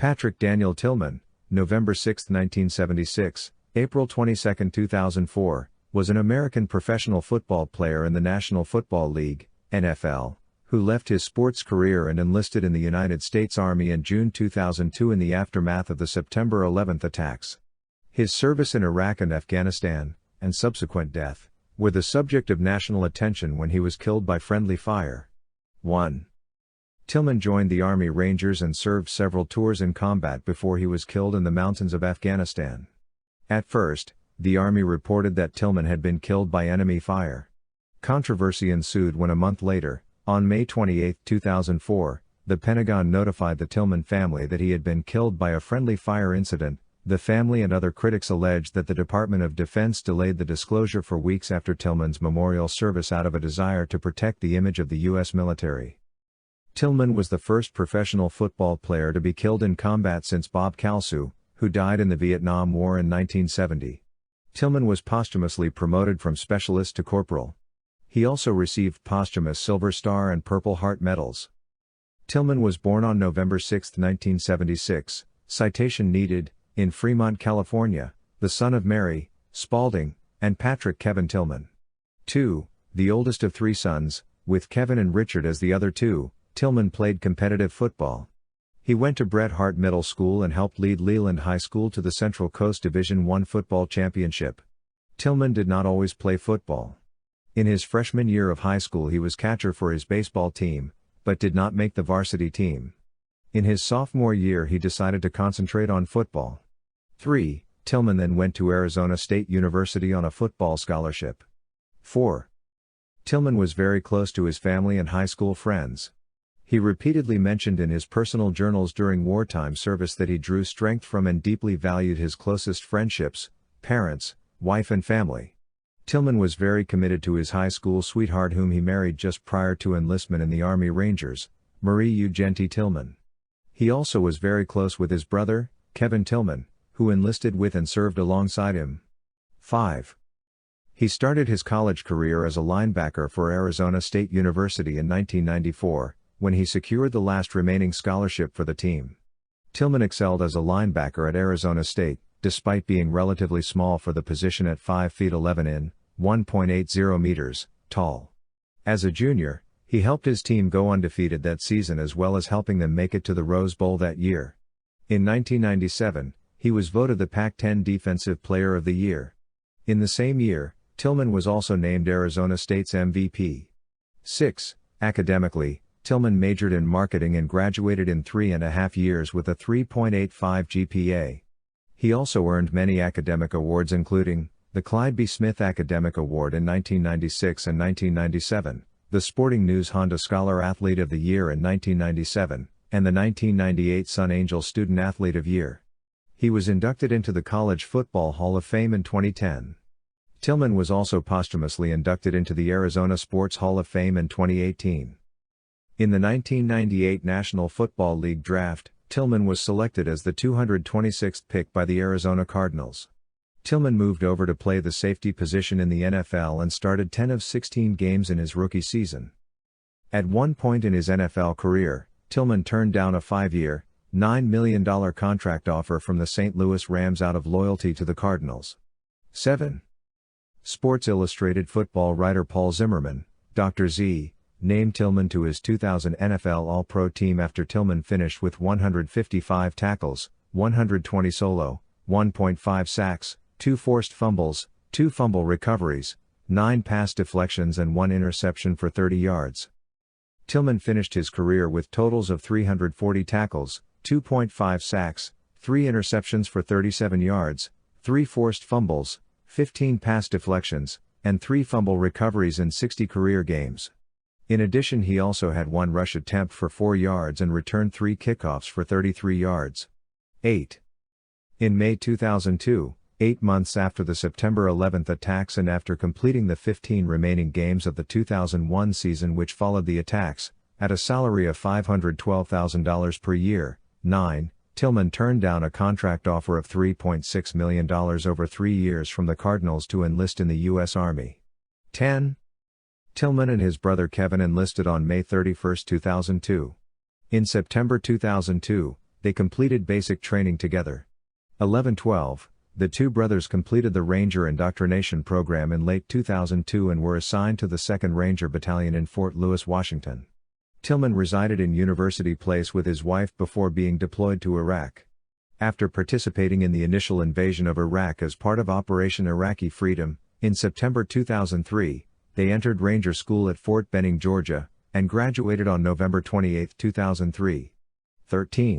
Patrick Daniel Tillman, November 6, 1976, April 22, 2004, was an American professional football player in the National Football League, NFL, who left his sports career and enlisted in the United States Army in June 2002 in the aftermath of the September 11 attacks. His service in Iraq and Afghanistan, and subsequent death, were the subject of national attention when he was killed by friendly fire. 1. Tillman joined the Army Rangers and served several tours in combat before he was killed in the mountains of Afghanistan. At first, the Army reported that Tillman had been killed by enemy fire. Controversy ensued when a month later, on May 28, 2004, the Pentagon notified the Tillman family that he had been killed by a friendly fire incident. The family and other critics alleged that the Department of Defense delayed the disclosure for weeks after Tillman's memorial service out of a desire to protect the image of the U.S. military. Tillman was the first professional football player to be killed in combat since Bob Kalsu, who died in the Vietnam War in 1970. Tillman was posthumously promoted from specialist to corporal. He also received posthumous Silver Star and Purple Heart medals. Tillman was born on November 6, 1976, citation needed, in Fremont, California, the son of Mary, Spalding, and Patrick Kevin Tillman. 2. The oldest of three sons, with Kevin and Richard as the other two, Tillman played competitive football. He went to Bret Hart Middle School and helped lead Leland High School to the Central Coast Division I football championship. Tillman did not always play football. In his freshman year of high school he was catcher for his baseball team, but did not make the varsity team. In his sophomore year he decided to concentrate on football. 3. Tillman then went to Arizona State University on a football scholarship. 4. Tillman was very close to his family and high school friends. He repeatedly mentioned in his personal journals during wartime service that he drew strength from and deeply valued his closest friendships, parents, wife and family. Tillman was very committed to his high school sweetheart whom he married just prior to enlistment in the Army Rangers, Marie Eugenti Tillman. He also was very close with his brother, Kevin Tillman, who enlisted with and served alongside him. 5. He started his college career as a linebacker for Arizona State University in 1994, when he secured the last remaining scholarship for the team. Tillman excelled as a linebacker at Arizona State, despite being relatively small for the position at 5 feet 11 in, 1.80 meters, tall. As a junior, he helped his team go undefeated that season as well as helping them make it to the Rose Bowl that year. In 1997, he was voted the Pac-10 Defensive Player of the Year. In the same year, Tillman was also named Arizona State's MVP. 6. Academically, Tillman majored in marketing and graduated in 3.5 years with a 3.85 GPA. He also earned many academic awards including, the Clyde B. Smith Academic Award in 1996 and 1997, the Sporting News Honda Scholar Athlete of the Year in 1997, and the 1998 Sun Angel Student Athlete of Year. He was inducted into the College Football Hall of Fame in 2010. Tillman was also posthumously inducted into the Arizona Sports Hall of Fame in 2018. In the 1998 National Football League Draft, Tillman was selected as the 226th pick by the Arizona Cardinals. Tillman moved over to play the safety position in the NFL and started 10 of 16 games in his rookie season. At one point in his NFL career, Tillman turned down a 5-year, $9 million contract offer from the St. Louis Rams out of loyalty to the Cardinals. 7. Sports Illustrated football writer Paul Zimmerman, Dr. Z, named Tillman to his 2000 NFL All-Pro team after Tillman finished with 155 tackles, 120 solo, 1.5 sacks, 2 forced fumbles, 2 fumble recoveries, 9 pass deflections and 1 interception for 30 yards. Tillman finished his career with totals of 340 tackles, 2.5 sacks, 3 interceptions for 37 yards, 3 forced fumbles, 15 pass deflections, and 3 fumble recoveries in 60 career games. In addition, he also had 1 rush attempt for 4 yards and returned 3 kickoffs for 33 yards. 8. In May 2002, 8 months after the September 11 attacks and after completing the 15 remaining games of the 2001 season which followed the attacks, at a salary of $512,000 per year, 9, Tillman turned down a contract offer of $3.6 million over 3 years from the Cardinals to enlist in the U.S. Army. 10. Tillman and his brother Kevin enlisted on May 31, 2002. In September 2002, they completed basic training together. 11-12, the two brothers completed the Ranger Indoctrination Program in late 2002 and were assigned to the 2nd Ranger Battalion in Fort Lewis, Washington. Tillman resided in University Place with his wife before being deployed to Iraq. After participating in the initial invasion of Iraq as part of Operation Iraqi Freedom, in September 2003, they entered Ranger School at Fort Benning, Georgia, and graduated on November 28, 2003. 13.